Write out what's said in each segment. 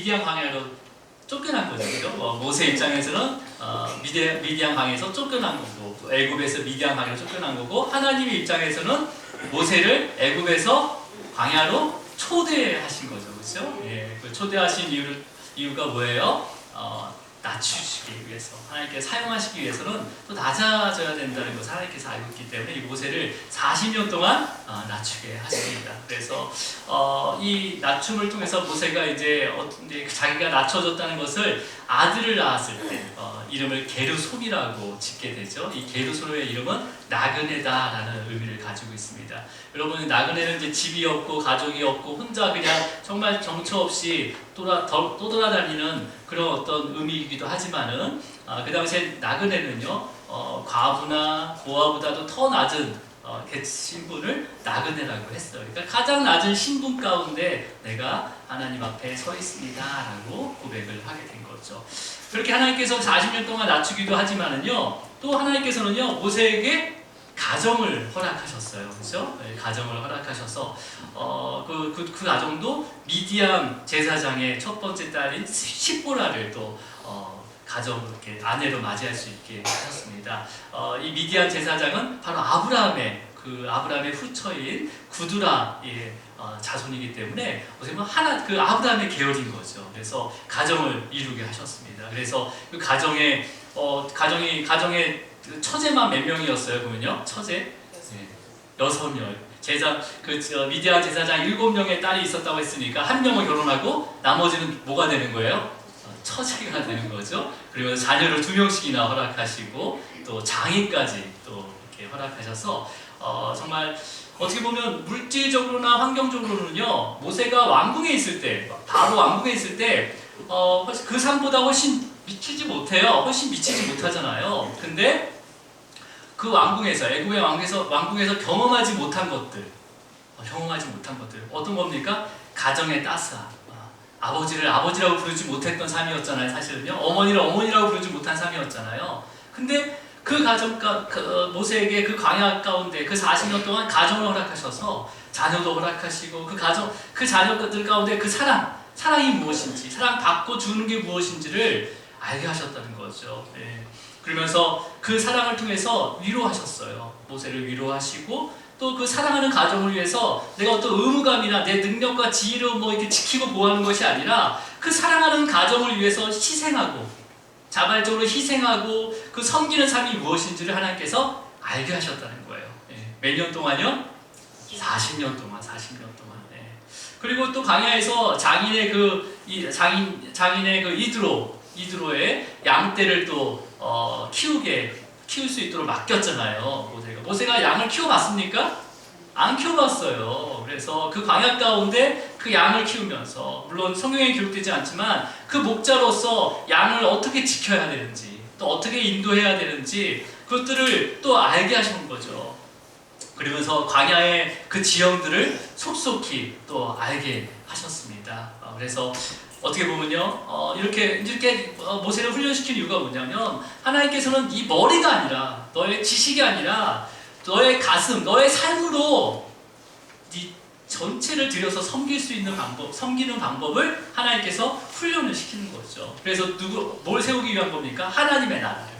미디안 광야로 쫓겨난 거죠. 그죠? 모세 입장에서는 미디안 광야에서 쫓겨난 거고, 또 애굽에서 미디안 광야로 쫓겨난 거고, 하나님의 입장에서는 모세를 애굽에서 광야로 초대하신 거죠. 그렇죠? 예, 그 초대하신 이유가 뭐예요? 낮추시기 위해서, 하나님께 사용하시기 위해서는 또 낮아져야 된다는 것을 하나님께서 알고 있기 때문에 이 모세를 40년 동안 낮추게 하십니다. 그래서 이 낮춤을 통해서 모세가 이제 자기가 낮춰졌다는 것을 아들을 낳았을 때 이름을 게르솜이라고 짓게 되죠. 이 게르솜의 이름은 나그네다라는 의미를 가지고 있습니다. 여러분, 나그네는 이제 집이 없고 가족이 없고 혼자 그냥 정말 정처 없이 떠돌아다니는 그런 어떤 의미이기도 하지만은 그 당시에 나그네는요 과부나 고아보다도 더 낮은 신분을 나그네라고 했어요. 그러니까 가장 낮은 신분 가운데 내가 하나님 앞에 서 있습니다라고 고백을 하게 된 거죠. 그렇게 하나님께서 40년 동안 낮추기도 하지만은요, 또 하나님께서는요 모세에게 가정을 허락하셨어요. 그렇죠? 네, 가정을 허락하셔서 그 가정도 미디안 제사장의 첫 번째 딸인 십보라를 또 가정으로 이렇게 아내로 맞이할 수 있게 하셨습니다. 이 미디안 제사장은 바로 아브라함의 후처인 구두라의 자손이기 때문에 어떻게 보면 그 아브라함의 계열인 거죠. 그래서 가정을 이루게 하셨습니다. 그래서 그 가정에 처제만 몇 명이었어요? 보면요, 처제 6명. 미디안 제사장 7명의 딸이 있었다고 했으니까 한 명을 결혼하고 나머지는 뭐가 되는 거예요? 처제가 되는 거죠. 그리고 자녀를 2명씩이나 허락하시고 또 장인까지 또 이렇게 허락하셔서 정말 어떻게 보면 물질적으로나 환경적으로는요 모세가 왕궁에 있을 때, 바로 왕궁에 있을 때 그 삶보다 훨씬 미치지 못하잖아요. 근데 그 왕궁에서, 애굽의 왕궁에서 경험하지 못한 것들 어떤 겁니까? 가정의 따스함. 아버지를 아버지라고 부르지 못했던 삶이었잖아요. 사실은요, 어머니를 어머니라고 부르지 못한 삶이었잖아요. 근데 모세에게 그 광야 가운데 그 40년 동안 가정을 허락하셔서 자녀도 허락하시고 그 자녀들 가운데 그 사랑이 무엇인지, 사랑받고 주는 게 무엇인지를 알게 하셨다는 거죠. 네. 그러면서 그 사랑을 통해서 위로하셨어요. 모세를 위로하시고 또 그 사랑하는 가정을 위해서 내가 어떤 의무감이나 내 능력과 지혜로 이렇게 지키고 보호하는 것이 아니라 그 사랑하는 가정을 위해서 희생하고, 자발적으로 희생하고 그 섬기는 삶이 무엇인지를 하나님께서 알게 하셨다는 거예요. 예. 몇 년 동안요? 40년 동안. 예. 그리고 또 광야에서 장인의 이드로의 양떼를 또 키울 수 있도록 맡겼잖아요. 모세가 양을 키워봤습니까? 안 키워봤어요. 그래서 그 광야 가운데 그 양을 키우면서, 물론 성경에 기록되지 않지만 그 목자로서 양을 어떻게 지켜야 되는지, 또 어떻게 인도해야 되는지 그것들을 또 알게 하신 거죠. 그러면서 광야의 그 지형들을 속속히 또 알게 하셨습니다. 그래서 어떻게 보면요, 이렇게 모세를 훈련시킨 이유가 뭐냐면, 하나님께서는 이 머리가 아니라, 너의 지식이 아니라 너의 가슴, 너의 삶으로 네 전체를 들여서 섬기는 방법을 하나님께서 훈련을 시키는 거죠. 그래서 뭘 세우기 위한 겁니까? 하나님의 나라를.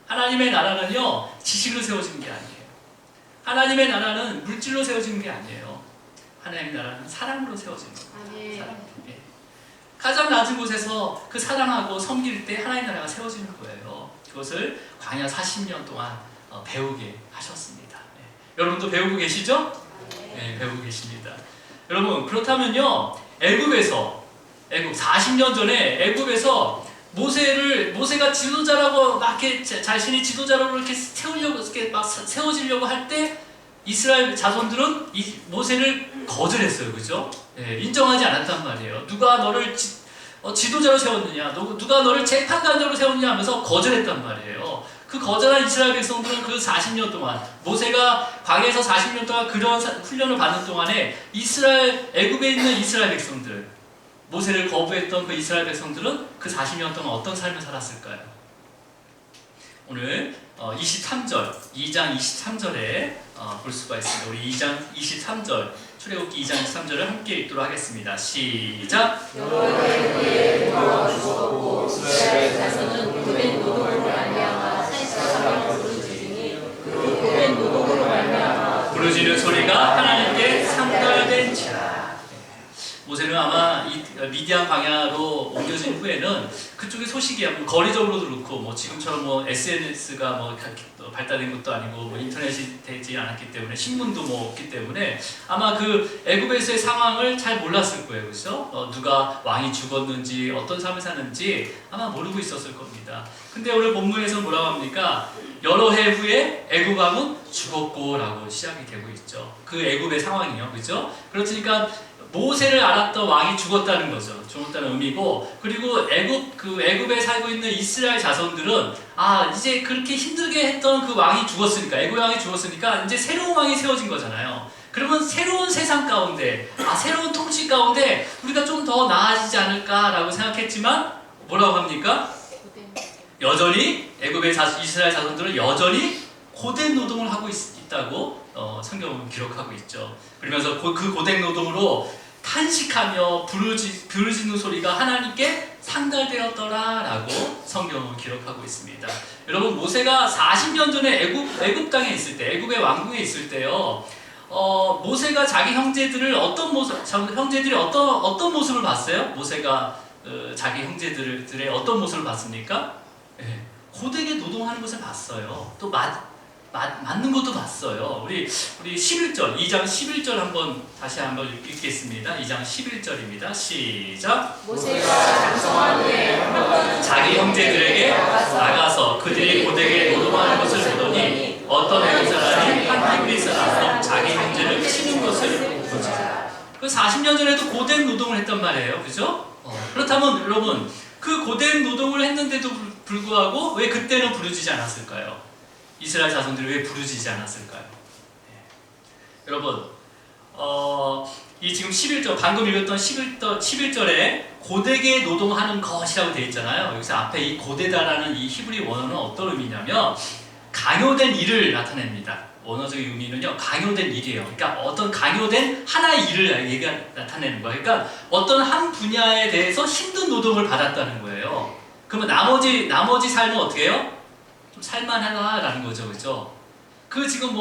하나님의 나라는요, 지식으로 세워지는 게 아니에요. 하나님의 나라는 물질로 세워지는 게 아니에요. 하나님의 나라는 사랑으로 세워지는 거예요. 사랑으로. 예. 가장 낮은 곳에서 그 사랑하고 섬길 때 하나님의 나라가 세워지는 거예요. 그것을 광야 40년 동안 배우게 하셨습니다. 네. 여러분도 배우고 계시죠? 네, 배우고 계십니다. 여러분, 그렇다면요, 애굽 40년 전에 애굽에서 모세가 지도자라고 막 이렇게 자신이 지도자라고 이렇게 세워지려고 할 때 이스라엘 자손들은 모세를 거절했어요. 그죠? 네, 인정하지 않았단 말이에요. 누가 너를 지도자로 세웠느냐, 누가 너를 재판관으로 세웠느냐 하면서 거절했단 말이에요. 그 거절한 이스라엘 백성들은 그 40년 동안, 모세가 광야에서 40년 동안 그런 훈련을 받는 동안에 애굽에 있는 이스라엘 백성들, 모세를 거부했던 그 이스라엘 백성들은 그 40년 동안 어떤 삶을 살았을까요? 오늘 2장 23절에 볼 수가 있습니다. 우리 2장 23절, 출애굽기 2장 23절을 함께 읽도록 하겠습니다. 시작! 너희의 미디안 방향으로 옮겨진 후에는 그쪽의 소식이 거리적으로도 그렇고 뭐 지금처럼 뭐 SNS가 뭐 발달된 것도 아니고 뭐 인터넷이 되지 않았기 때문에 신문도 뭐 없기 때문에 아마 그 애굽에서의 상황을 잘 몰랐을 거예요. 그렇죠? 누가 왕이 죽었는지 어떤 삶을 사는지 아마 모르고 있었을 겁니다. 근데 오늘 본문에서 뭐라고 합니까? 여러 해 후에 애굽 왕은 죽었고라고 시작이 되고 있죠. 그 애굽의 상황이요, 그렇죠? 그렇으니까 모세를 알았던 왕이 죽었다는 거죠. 죽었다는 의미고, 그리고 애굽에 살고 있는 이스라엘 자손들은 이제 그렇게 힘들게 했던 그 왕이 죽었으니까, 애굽 왕이 죽었으니까 이제 새로운 왕이 세워진 거잖아요. 그러면 새로운 세상 가운데, 새로운 통치 가운데 우리가 좀 더 나아지지 않을까라고 생각했지만 뭐라고 합니까? 여전히 애굽의 이스라엘 자손들은 여전히 고된 노동을 하고 있다고 성경은 기록하고 있죠. 그러면서 그 고된 노동으로 탄식하며 부르짖는 소리가 하나님께 상달되었더라라고 성경은 기록하고 있습니다. 여러분, 모세가 40년 전에 애굽 땅에 있을 때, 애굽의 왕궁에 있을 때요. 모세가 자기 형제들이 어떤 모습을 봤어요? 모세가 자기 형제들의 어떤 모습을 봤습니까? 네, 고되게 노동하는 것을 봤어요. 또 맞는 것도 봤어요. 우리 11절, 2장 11절 다시 한번 읽겠습니다. 2장 11절입니다. 시작. 모세가 장성한 후에 자기 형제들에게 나가서 그들이 고되게 노동하는 것을 보더니 어떤 애굽 사람이 한 히브리 사람으로 자기 형제를 치는 것을 보지. 그 40년 전에도 고된 노동을 했단 말이에요. 그죠? 그렇다면 여러분, 그 고된 노동을 했는데도 불구하고 왜 그때는 부르짖지 않았을까요? 이스라엘 자손들이 왜 부르짖지 않았을까요? 여러분, 이 지금 11절, 방금 읽었던 11절에 고되게 노동하는 것이라고 되어 있잖아요. 여기서 앞에 이 고되다라는 이 히브리 원어는 어떤 의미냐면 강요된 일을 나타냅니다. 원어적 의미는요, 강요된 일이에요. 그러니까 어떤 강요된 하나의 일을 나타내는 거예요. 그러니까 어떤 한 분야에 대해서 힘든 노동을 받았다는 거예요. 그러면 나머지 삶은 어떻게 해요? 좀 살만하다라는 거죠, 그렇죠? 그 지금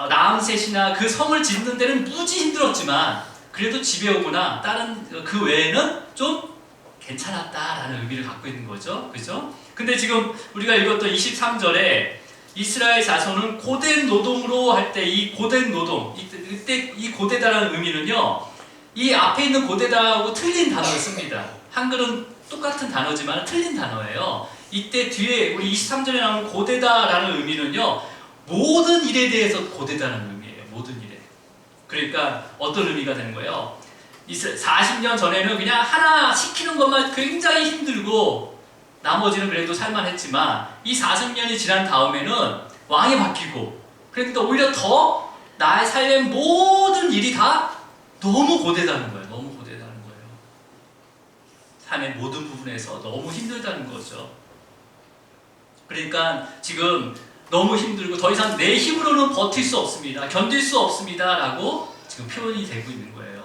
라암셋이나 그 성을 짓는 데는 무지 힘들었지만 그래도 집에 오거나 다른 그 외에는 좀 괜찮았다라는 의미를 갖고 있는 거죠, 그렇죠? 근데 지금 우리가 읽었던 23절에 이스라엘 자손은 고된 노동으로 할 때 이 고된 노동, 이때 이 고되다라는 의미는요, 이 앞에 있는 고되다하고 틀린 단어를 씁니다. 한글은 똑같은 단어지만 틀린 단어예요. 이때 뒤에 우리 23절에 나오는 고되다라는 의미는요, 모든 일에 대해서 고되다는 의미예요. 모든 일에. 그러니까 어떤 의미가 되는 거예요? 40년 전에는 그냥 하나 시키는 것만 굉장히 힘들고 나머지는 그래도 살만했지만 이 40년이 지난 다음에는 왕이 바뀌고 그러니까 오히려 더 나의 삶의 모든 일이 다 너무 고되다는 거예요. 너무 고되다는 거예요. 삶의 모든 부분에서 너무 힘들다는 거죠. 그러니까 지금 너무 힘들고 더 이상 내 힘으로는 버틸 수 없습니다. 견딜 수 없습니다. 라고 지금 표현이 되고 있는 거예요.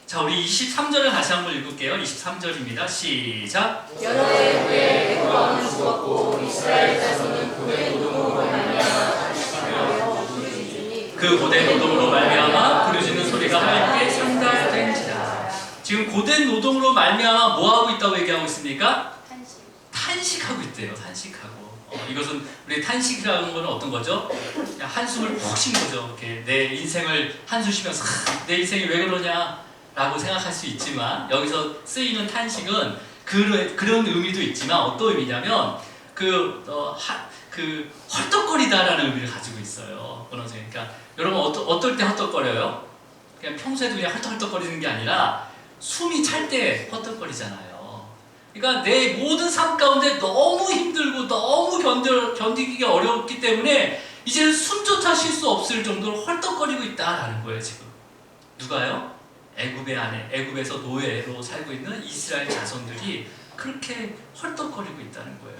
자, 우리 23절을 다시 한번 읽을게요. 23절입니다. 시작. 여러 해 후에 애굽 왕은 죽었고 이스라엘 자손은 고된 노동으로 말미암아 탄식하며 부르짖으니 그 고된 노동으로 말미암아 부르짖는 소리가 하나님께 상달된지라. 지금 고된 노동으로 말미암아 뭐 하고 있다고 얘기하고 있습니까? 탄식하고 있대요. 탄식하고. 이것은 우리 탄식이라는 건 어떤 거죠? 그냥 한숨을 푹 쉰 거죠. 이렇게 내 인생을 한숨 쉬면서 내 인생이 왜 그러냐 라고 생각할 수 있지만 여기서 쓰이는 탄식은 그런 의미도 있지만 어떤 의미냐면 헐떡거리다라는 의미를 가지고 있어요. 그러니까 여러분 어떨 때 헐떡거려요? 그냥 평소에도 그냥 헐떡헐떡거리는 게 아니라 숨이 찰 때 헐떡거리잖아요. 그러니까 내 모든 삶 가운데 너무 힘들고 너무 견디기가 어렵기 때문에 이제는 숨조차 쉴 수 없을 정도로 헐떡거리고 있다라는 거예요. 지금 누가요? 애굽에서 노예로 살고 있는 이스라엘 자손들이 그렇게 헐떡거리고 있다는 거예요.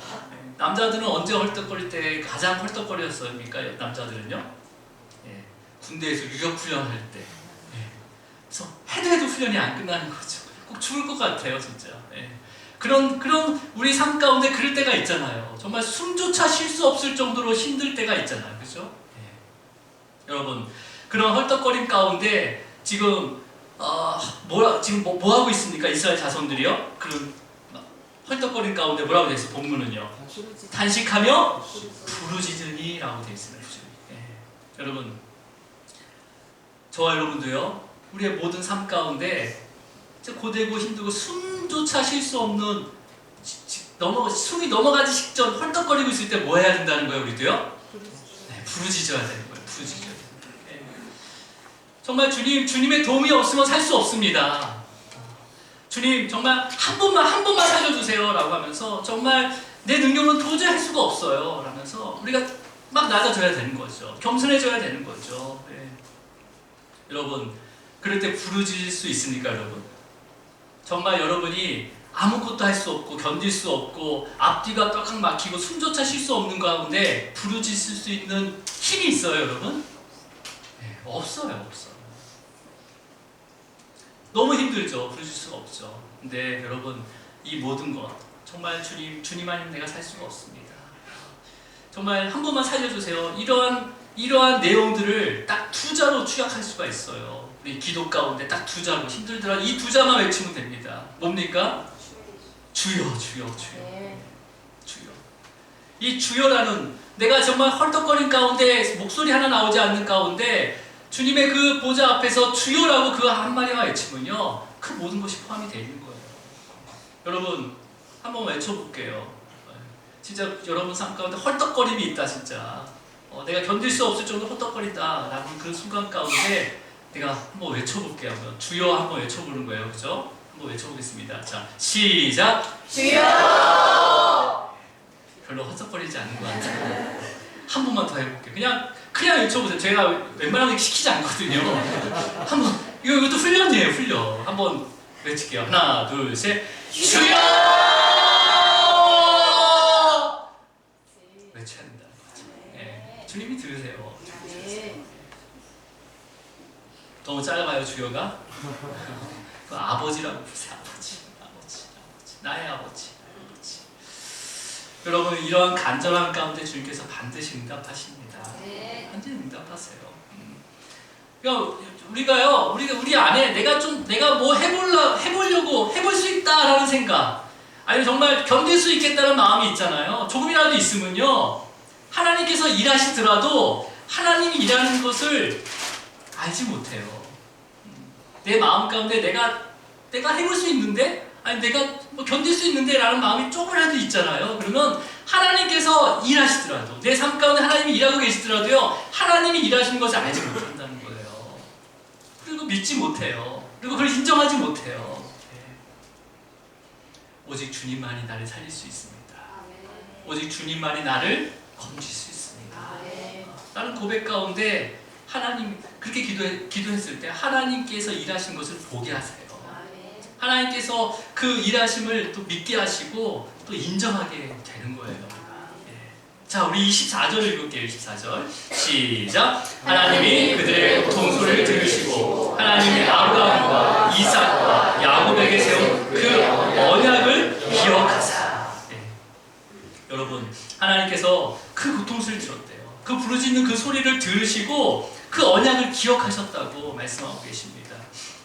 남자들은 언제 헐떡거릴 때 가장 헐떡거렸습니까? 남자들은요? 군대에서 유격훈련할 때. 그래서 해도 훈련이 안 끝나는 거죠. 꼭 죽을 것 같아요, 진짜. 그런 우리 삶 가운데 그럴 때가 있잖아요. 정말 숨조차 쉴 수 없을 정도로 힘들 때가 있잖아요, 그렇죠? 여러분, 그런 헐떡거림 가운데 지금 지금 뭐 하고 있습니까? 이스라엘 자손들이요? 그런 헐떡거린 가운데 뭐라고 되어 있어요? 본문은요. 단식하며 부르짖으니라고 되어 있습니다. 여러분, 저와 여러분도요, 우리의 모든 삶 가운데 고되고 힘들고 숨조차 쉴 수 없는 숨이 넘어가기 직전 헐떡거리고 있을 때 뭐 해야 된다는 거예요, 우리도요? 네, 부르짖어야 되는 거예요. 부르짖어야 되는 거예요. 네. 정말 주님의 도움이 없으면 살 수 없습니다. 주님, 정말 한 번만 살려주세요 라고 하면서 정말 내 능력은 도저히 할 수가 없어요 라면서 우리가 막 낮아져야 되는 거죠. 겸손해져야 되는 거죠. 네. 여러분, 그럴 때 부르짖을 수 있습니까, 여러분? 정말 여러분이 아무것도 할 수 없고 견딜 수 없고 앞뒤가 떡락 막히고 숨조차 쉴 수 없는 가운데 부르짖을 수 있는 힘이 있어요, 여러분? 네, 없어요. 너무 힘들죠. 부르짖을 수가 없죠. 근데 여러분, 이 모든 것 정말 주님 아니면 내가 살 수가 없습니다. 정말 한 번만 살려주세요. 이러한 내용들을 딱 두 자로 축약할 수가 있어요. 우리 기도 가운데 딱 두 자로 힘들더라 이 두 자만 외치면 됩니다. 뭡니까? 주여. 이 주여라는, 내가 정말 헐떡거린 가운데 목소리 하나 나오지 않는 가운데 주님의 그 보좌 앞에서 주여라고 그 한마디만 외치면요, 그 모든 것이 포함이 되어 있는 거예요. 여러분, 한번 외쳐볼게요. 진짜 여러분 삶 가운데 헐떡거림이 있다, 진짜. 내가 견딜 수 없을 정도로 헐떡거린다 라는 그 순간 가운데 내가 한번 외쳐볼게요. 주여 한번 외쳐보는 거예요. 그죠? 한번 외쳐보겠습니다. 자, 시작! 주여! 별로 헐떡거리지 않는 것 같아요. 한 번만 더 해볼게요. 그냥 외쳐보세요. 제가 웬만하면 시키지 않거든요. 한번, 이것도 훈련이에요, 훈련. 한번 외칠게요. 하나, 둘, 셋. 주여! 외쳐야 된다는 거죠. 네. 주님이 들으세요. 너무 짧아요, 주여가? 그 아버지라고 부르세요. 아버지. 나의 아버지. 여러분, 이러한 간절함 가운데 주님께서 반드시 응답하십니다. 반드시 응답하세요. 그러니까 우리 안에 내가 뭐 해보려고 해볼 수 있다라는 생각, 아니면 정말 견딜 수 있겠다는 마음이 있잖아요. 조금이라도 있으면요, 하나님께서 일하시더라도 하나님이 일하는 것을 알지 못해요. 내 마음 가운데 내가 해볼 수 있는데, 아니 내가 뭐 견딜 수 있는데 라는 마음이 조금이라도 있잖아요. 그러면 하나님께서 일하시더라도, 내 삶 가운데 하나님이 일하고 계시더라도요, 하나님이 일하시는 것을 알지 못한다는 거예요. 그리고 믿지 못해요. 그리고 그걸 인정하지 못해요. 네. 오직 주님만이 나를 살릴 수 있습니다. 오직 주님만이 나를 건질 수 있습니다. 라는 고백 가운데 하나님, 그렇게 기도했을 때 하나님께서 일하신 것을 보게 하세요. 하나님께서 그 일하심을 또 믿게 하시고 또 인정하게 되는 거예요. 예. 자, 우리 24절 읽을게요. 24절 시작. 하나님이 그들의 고통소리를 들으시고 하나님이 아브라함과 이삭과 야곱에게 세운 그 언약을 기억하사. 예. 여러분, 하나님께서 그 고통소리를 들었대요. 그 부르짖는 그 소리를 들으시고 그 언약을 기억하셨다고 말씀하고 계십니다.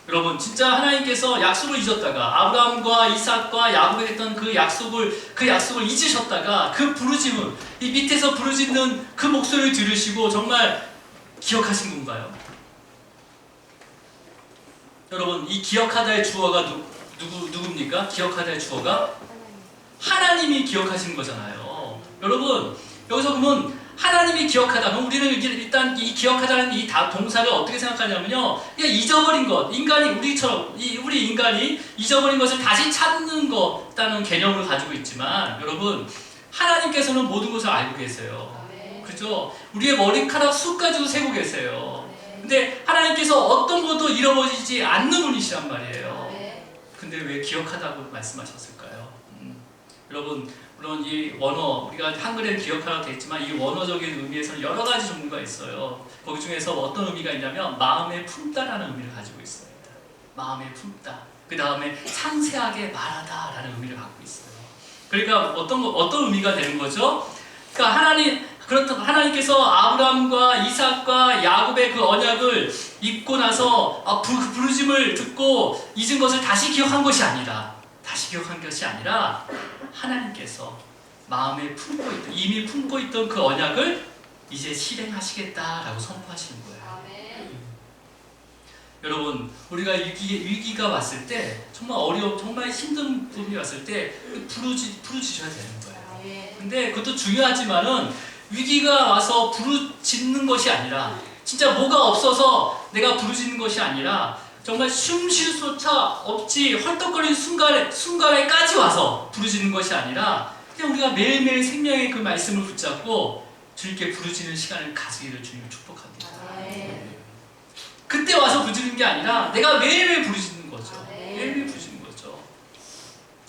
여러분, 진짜 하나님께서 약속을 잊었다가 아브라함과 이삭과 야곱에게 했던 그 약속을 잊으셨다가 그 부르짖음을, 이 밑에서 부르짖는 그 목소리를 들으시고 정말 기억하신 건가요? 여러분, 이 기억하다의 주어가 누굽니까? 기억하다의 주어가 하나님이 기억하신 거잖아요. 여러분, 여기서 그러면 하나님이 기억하다. 그럼 우리는 일단 이 기억하다는 이 동사를 어떻게 생각하냐면요, 그냥 잊어버린 것, 우리 인간이 잊어버린 것을 다시 찾는 것다는 개념을 가지고 있지만, 여러분, 하나님께서는 모든 것을 알고 계세요. 그죠? 우리의 머리카락 수 가지고 세고 계세요. 근데 하나님께서 어떤 것도 잃어버리지 않는 분이시란 말이에요. 근데 왜 기억하다고 말씀하셨을까요? 여러분, 물론 이 원어, 우리가 한글에는 기억하라고 되어 있지만 이 원어적인 의미에서는 여러 가지 종류가 있어요. 거기 중에서 어떤 의미가 있냐면 마음에 품다라는 의미를 가지고 있어요. 마음에 품다. 그 다음에 상세하게 말하다라는 의미를 갖고 있어요. 그러니까 어떤 의미가 되는 거죠? 그러니까 그렇다고 하나님께서 아브라함과 이삭과 야곱의 그 언약을 잊고 나서 그 부르심을 듣고 잊은 것을 다시 기억한 것이 아니라 하나님께서 마음에 품고 있던, 이미 품고 있던 그 언약을 이제 실행하시겠다라고 선포하시는 거예요. 여러분, 우리가 위기가 왔을 때, 정말 힘든 부분이 왔을 때 부르짖어야 되는 거예요. 근데 그것도 중요하지만은 위기가 와서 부르짖는 것이 아니라, 진짜 뭐가 없어서 내가 부르짖는 것이 아니라, 정말 숨 쉴 수차 없이 헐떡거리는 순간에까지 와서 부르짖는 것이 아니라, 그냥 우리가 매일매일 생명의 그 말씀을 붙잡고 주님께 부르짖는 시간을 가지기를 주님을 축복합니다. 그때 와서 부르짖는 게 아니라 내가 매일매일 부르짖는 거죠. 매일매일 부르짖는 거죠.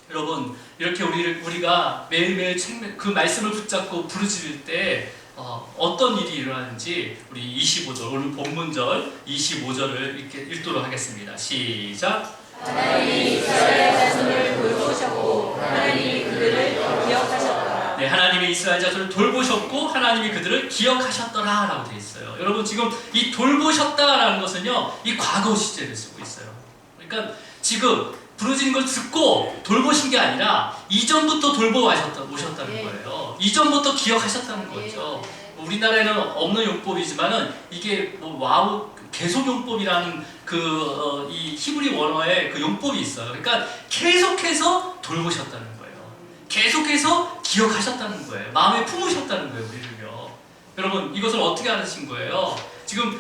여러분, 이렇게 우리가 매일매일 그 말씀을 붙잡고 부르짖을 때 어떤 일이 일어나는지 우리 25절, 오늘 본문절 25절을 읽도록 하겠습니다. 시작. 하나님이 이스라엘 자손을 돌보셨고 하나님이 그들을 기억하셨더라. 네, 하나님이 이스라엘 자손을 돌보셨고 하나님이 그들을 기억하셨더라 라고 되어 있어요. 여러분, 지금 이 돌보셨다라는 것은요, 이 과거 시제를 쓰고 있어요. 그러니까 지금 부르짖는 걸 듣고 돌보신 게 아니라 이전부터 오셨다는 거예요. 이전부터 기억하셨다는 거죠. 우리나라에는 없는 용법이지만은 이게 계속용법이라는 이 히브리 원어에 그 용법이 있어요. 그러니까 계속해서 돌보셨다는 거예요. 계속해서 기억하셨다는 거예요. 마음에 품으셨다는 거예요, 우리를요. 여러분, 이것을 어떻게 알으신 거예요? 지금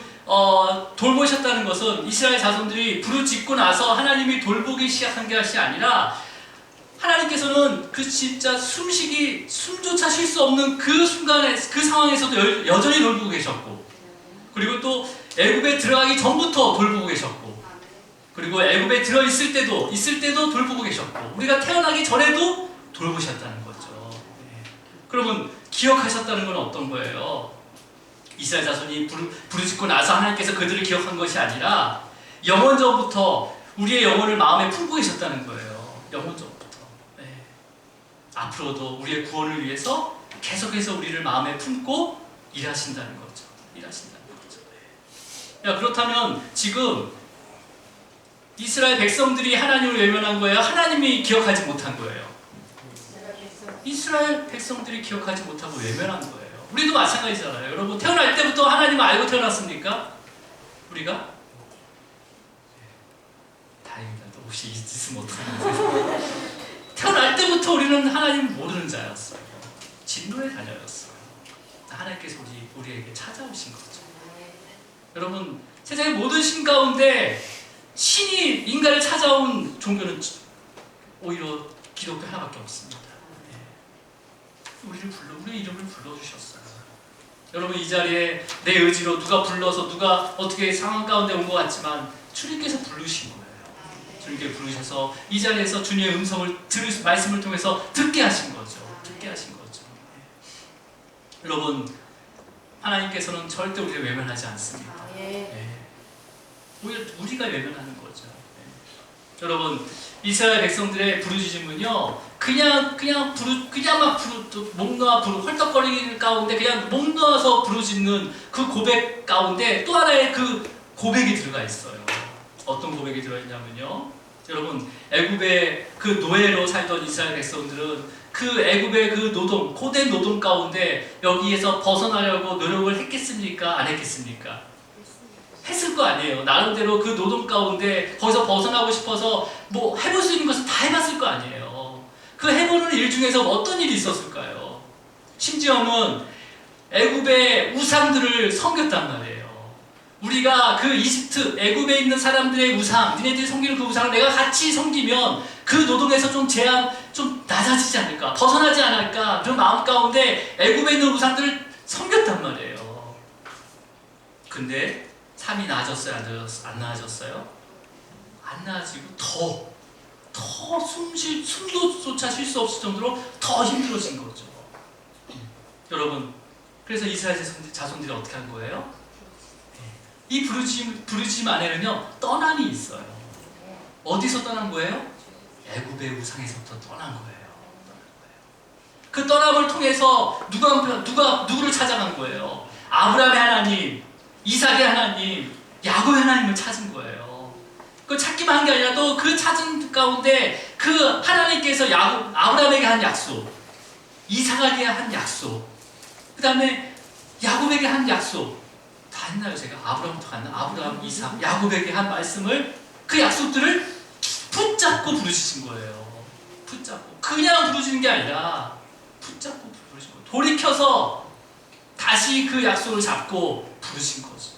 돌보셨다는 것은 이스라엘 자손들이 부르짖고 나서 하나님이 돌보기 시작한 것이 아니라, 하나님께서는 그 진짜 숨조차 쉴 수 없는 그 순간에, 그 상황에서도 여전히 돌보고 계셨고, 그리고 또 애굽에 들어가기 전부터 돌보고 계셨고, 그리고 애굽에 들어 있을 때도 돌보고 계셨고, 우리가 태어나기 전에도 돌보셨다는 거죠. 그러면 기억하셨다는 건 어떤 거예요? 이스라엘 자손이 부르짖고 나서 하나님께서 그들을 기억한 것이 아니라 영원전부터 우리의 영혼을 마음에 품고 계셨다는 거예요. 영원전부터. 앞으로도 우리의 구원을 위해서 계속해서 우리를 마음에 품고 일하신다는 거죠. 그렇다면 지금 이스라엘 백성들이 하나님을 외면한 거예요? 하나님이 기억하지 못한 거예요? 이스라엘 백성들이 기억하지 못하고 외면한 거예요. 우리도 마찬가지잖아요. 여러분, 태어날 때부터 하나님을 알고 태어났습니까? 우리가? 다행이다. 또 혹시 있으면 어떡하냐. 태어날 때부터 우리는 하나님을 모르는 자였어요. 진노의 자녀였어요. 하나님께서 우리에게 찾아오신 거죠. 여러분, 세상의 모든 신 가운데 신이 인간을 찾아온 종교는 오히려 기독교 하나밖에 없습니다. 우리의 이름을 불러주셨어요. 여러분, 이 자리에 내 의지로 누가 불러서 누가 어떻게 상황 가운데 온 것 같지만 주님께서 부르신 거예요. 주님께 부르셔서 이 자리에서 주님의 음성을 말씀을 통해서 듣게 하신 거죠. 여러분, 하나님께서는 절대 우리를 외면하지 않습니다. 오히려 우리가 외면하는 거죠. 여러분, 이스라엘 백성들의 부르짖음은요, 목 놓아 헐떡거리는 가운데 그냥 목 놓아서 부르짖는 그 고백 가운데 또 하나의 그 고백이 들어가 있어요. 어떤 고백이 들어있냐면요, 여러분, 애굽의 그 노예로 살던 이스라엘 백성들은 그 애굽의 그 노동, 고된 노동 가운데 여기에서 벗어나려고 노력을 했겠습니까? 안 했겠습니까? 했을 거 아니에요. 나름대로 그 노동 가운데 거기서 벗어나고 싶어서 뭐 해볼 수 있는 것을 다 해봤을 거 아니에요. 그 해보는 일 중에서 어떤 일이 있었을까요? 심지어는 애굽의 우상들을 섬겼단 말이에요. 우리가 그 애굽에 있는 사람들의 우상, 니네들이 섬기는 그 우상을 내가 같이 섬기면 그 노동에서 좀 낮아지지 않을까, 벗어나지 않을까, 그런 마음 가운데 애굽에 있는 우상들을 섬겼단 말이에요. 근데 삶이 나아졌어요? 안 나아졌어요? 안 나아지고 더 숨조차 쉴 수 없을 정도로 더 힘들어진 거죠. 여러분, 그래서 이스라엘 자손들이 어떻게 한 거예요? 이 부르짖음 안에는요, 떠남이 있어요. 어디서 떠난 거예요? 애굽의 우상에서부터 떠난 거예요. 그 떠남을 통해서 누구를 찾아간 거예요? 아브라함의 하나님, 이삭의 하나님, 야곱의 하나님을 찾은 거예요. 그 찾기만 한 게 아니라 또 그 찾은 가운데 그 하나님께서 아브라함에게 한 약속, 이삭에게 한 약속, 그 다음에 야곱에게 한 약속, 다 했나요 제가? 아브라함부터 갔나? 아브라함, 이삭, 야곱에게 한 말씀을, 그 약속들을 붙잡고 부르시는 거예요. 붙잡고. 그냥 부르시는 게 아니라 붙잡고 부르신 거예요. 돌이켜서 다시 그 약속을 잡고 부르신 거죠.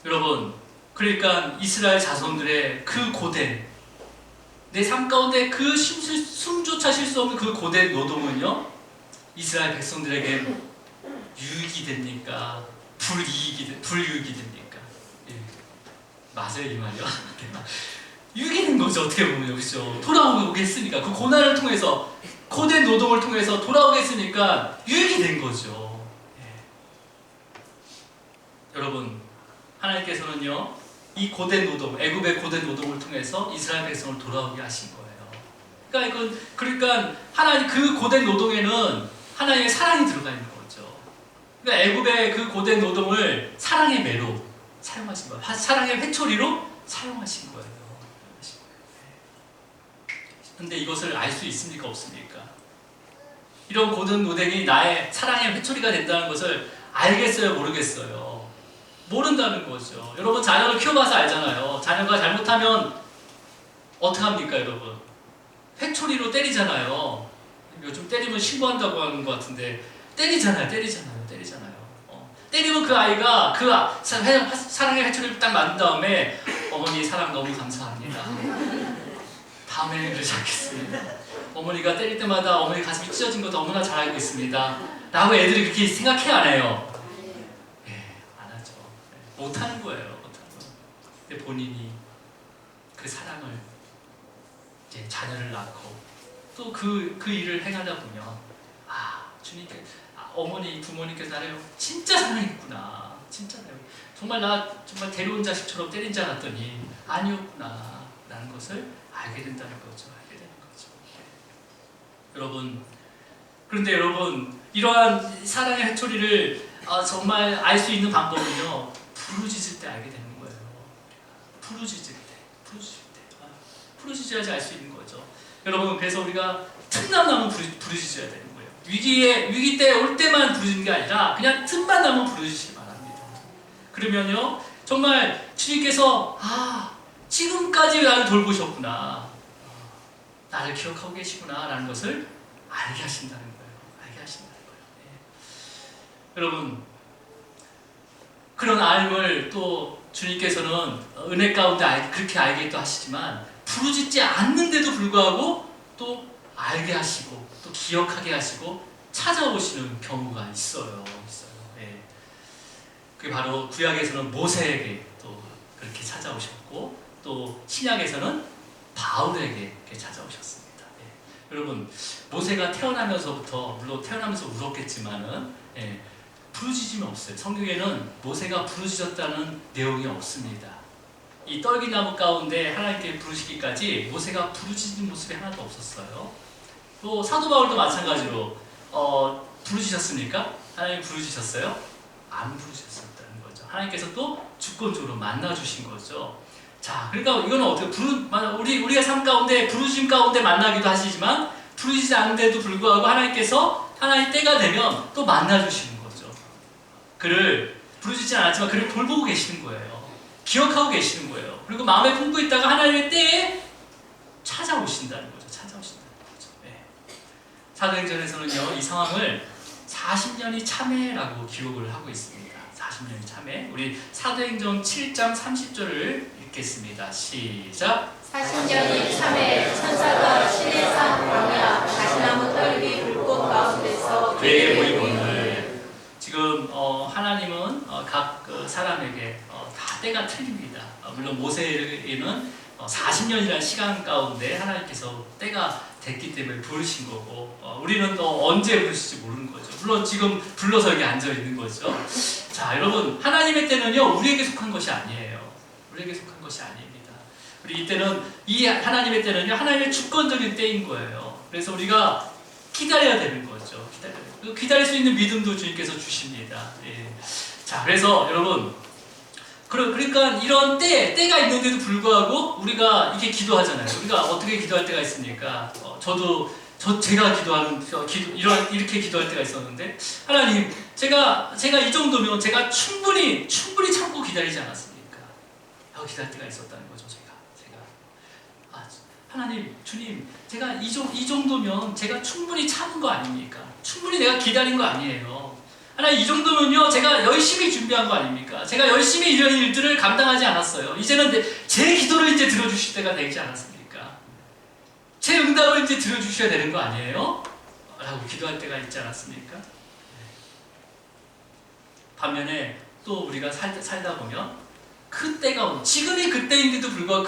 여러분, 그러니까 이스라엘 자손들의 그 고된, 내 삶 가운데 그 숨조차 쉴 수 없는 그 고된 노동은요, 이스라엘 백성들에게 유익이 됩니까? 불유익이 됩니까? 예. 맞아요, 이 말이요. 유익이 된 거죠, 어떻게 보면. 그렇죠? 돌아오게 했으니까, 그 고난을 통해서, 고된 노동을 통해서 돌아오게 했으니까 유익이 된 거죠. 예. 여러분, 하나님께서는요, 이 고된 노동, 애굽의 고된 노동을 통해서 이스라엘 백성을 돌아오게 하신 거예요. 그러니까 하나님 그 고된 노동에는 하나님의 사랑이 들어가 있는 거죠. 그러니까 애굽의 그 고된 노동을 사랑의 매로 사용하신 거예요. 사랑의 회초리로 사용하신 거예요. 그런데 이것을 알 수 있습니까? 없습니까? 이런 고된 노동이 나의 사랑의 회초리가 된다는 것을 알겠어요? 모르겠어요? 모른다는 거죠. 여러분, 자녀를 키워봐서 알잖아요. 자녀가 잘못하면 어떡합니까, 여러분? 회초리로 때리잖아요. 요즘 때리면 신고한다고 하는 것 같은데, 때리잖아요. 때리면 그 아이가 그 사랑의 회초리를 딱 맞은 다음에, 어머니 사랑 너무 감사합니다. 다음에는 그러지 않겠습니다. 어머니가 때릴 때마다 어머니 가슴이 찢어진 거 너무나 잘 알고 있습니다. 라고 애들이 그렇게 생각해요, 안 해요? 안 하죠. 못하는 거예요. 근데 본인이 그 사랑을, 이제 자녀를 낳고 또 그 일을 행하다 보면, 주님께, 어머니, 부모님께서 나를 진짜 사랑했구나. 진짜요. 정말 데려온 자식처럼 때린 줄 알았더니 아니었구나. 라는 것을 알게 된다는 거죠. 그런데 여러분, 이러한 사랑의 회초리를 정말 알 수 있는 방법은요, 부르짖을 때 알게 되는 거예요. 부르짖을 때. 부르짖어야지 알 수 있는 거죠. 여러분, 그래서 우리가 틈만 나면 부르짖어야 되는 거예요. 위기 때 올 때만 부르짖는 게 아니라 그냥 틈만 나면 부르짖으시기 바랍니다. 그러면요, 정말 주님께서 지금까지 나를 돌보셨구나, 나를 기억하고 계시구나 라는 것을 알게 하신다는 거예요. 여러분, 그런 알을 또 주님께서는 은혜 가운데 그렇게 알게 또 하시지만, 부르짖지 않는데도 불구하고 또 알게 하시고 또 기억하게 하시고 찾아오시는 경우가 있어요. 그게 바로 구약에서는 모세에게 또 그렇게 찾아오셨고, 또 신약에서는 바울에게 찾아오셨습니다. 여러분, 모세가 태어나면서부터, 물론 태어나면서 울었겠지만은, 부르짖음이 없어요. 성경에는 모세가 부르짖었다는 내용이 없습니다. 이 떨기나무 가운데 하나님께 부르시기까지 모세가 부르짖는 모습이 하나도 없었어요. 또 사도 바울도 마찬가지로 부르짖었습니까? 하나님 부르짖었어요? 안 부르짖었다는 거죠. 하나님께서 또 주권적으로 만나주신 거죠. 자, 그러니까 이거는 어떻게 우리가 삶 가운데 부르짖음 가운데 만나기도 하시지만, 부르짖지 않는데도 불구하고 하나님 때가 되면 또 만나주시는 거죠. 그를 부르짖지 않았지만 그를 돌보고 계시는 거예요. 기억하고 계시는 거예요. 그리고 마음에 품고 있다가 하나님의 때에 찾아오신다는 거죠. 사도행전에서는요, 이 상황을 40년이 참회라고 기록을 하고 있습니다. 40년이 참회. 우리 사도행전 7장 30절을 읽겠습니다. 시작. 40년이 참회, 천사가 신의 산 광야 가시나무 떨기 불꽃 가운데서 그에게 보이거늘. 지금 하나님은 각 사람에게 다 때가 틀립니다. 물론 모세에게는 40년이라는 시간 가운데 하나님께서 때가 됐기 때문에 부르신 거고, 우리는 또 언제 부르실지 모르는 거죠. 물론 지금 불러서 여기 앉아 있는 거죠. 자, 여러분, 하나님의 때는요, 우리에게 속한 것이 아니에요. 우리에게 속한 것이 아닙니다. 우리 이때는 이 하나님의 때는요, 하나님의 주권적인 때인 거예요. 그래서 우리가 기다려야 되는 거죠. 기다릴 수 있는 믿음도 주님께서 주십니다. 예. 자, 그래서 여러분, 그러니까 이런 때가 있는데도 불구하고 우리가 이렇게 기도하잖아요. 우리가 어떻게 기도할 때가 있습니까? 제가 기도하는 이렇게 기도할 때가 있었는데, 하나님, 제가 이 정도면 제가 충분히 참고 기다리지 않았습니까? 하고 기다릴 때가 있었다는 거죠. 제가 하나님, 주님, 제가 이 정도면 제가 충분히 참은 거 아닙니까? 충분히 내가 기다린 거 아니에요. 하나님, 이 정도면요, 제가 열심히 준비한 거 아닙니까? 제가 열심히 이런 일들을 감당하지 않았어요. 이제는 제 기도를 이제 들어주실 때가 되지 않았습니까? 제 응답을 이제 들어주셔야 되는 거 아니에요? 라고 기도할 때가 있지 않았습니까? 반면에 또 우리가 살다 보면 지금이 그때인데도 불구하고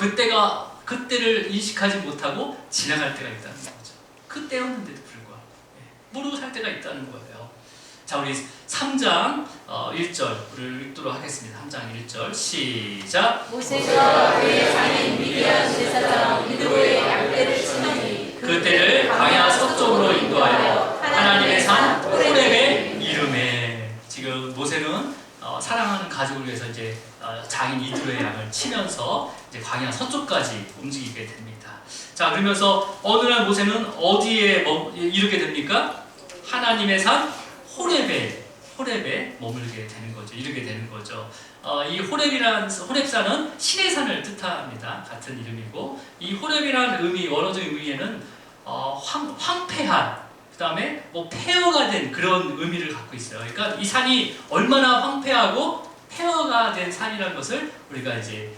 그때를 인식하지 못하고 지나갈 때가 있다는 거죠. 그때였는데도 불구하고 모르고 살 때가 있다는 거예요. 자, 우리 3장 1절을 읽도록 하겠습니다. 3장 1절 시작. 모세가 그의 장인 미디안 제사장 이드로의 양떼를 치더니 그때를 광야 서쪽으로 인도하여 하나님의 산 호렙의 이름에. 지금 모세는 사랑하는 가족을 위해서 이제 장인 이드로의 양을 치면서 이제 광야 서쪽까지 움직이게 됩니다. 자, 그러면서 어느 날 모세는 어디에 이르게 됩니까? 하나님의 산 호렙에 머물게 되는 거죠. 이르게 되는 거죠. 이 호렙산은 신의 산을 뜻합니다. 같은 이름이고, 이 호렙이라는 원어적 의미에는 황폐한, 그 다음에 폐허가 된 그런 의미를 갖고 있어요. 그러니까 이 산이 얼마나 황폐하고 폐허가 된 산이라는 것을 우리가 이제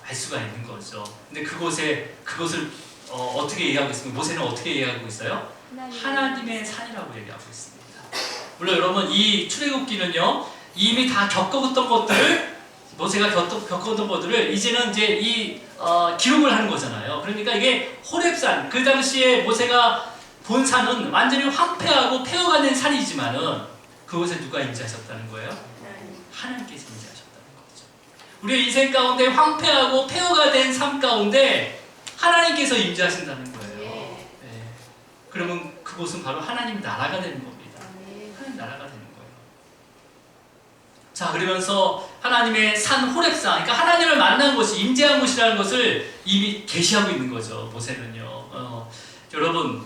알 수가 있는 거죠. 근데 그것을 어떻게 이해하고 있습니까? 모세는 어떻게 이해하고 있어요? 하나님의 산이라고 얘기하고 있습니다. 물론 여러분, 이 출애굽기는요, 이미 다 겪었던 것들을, 모세가 겪었던 것들을 이제는 이제 기록을 하는 거잖아요. 그러니까 이게 호렙산, 그 당시에 모세가 본 산은 완전히 황폐하고 폐허가 된 산이지만은 그곳에 누가 임재하셨다는 거예요? 하나님께서 임재하셨다는 거죠. 우리의 인생 가운데 황폐하고 폐허가 된 삶 가운데 하나님께서 임재하신다는 거예요. 네. 그러면 그곳은 바로 하나님 나라가 되는 겁니다. 하나님 나라가 되는 거예요. 자, 그러면서 하나님의 산 호렙산, 그러니까 하나님을 만난 곳이, 임재한 곳이라는 것을 이미 계시하고 있는 거죠. 모세는요. 여러분,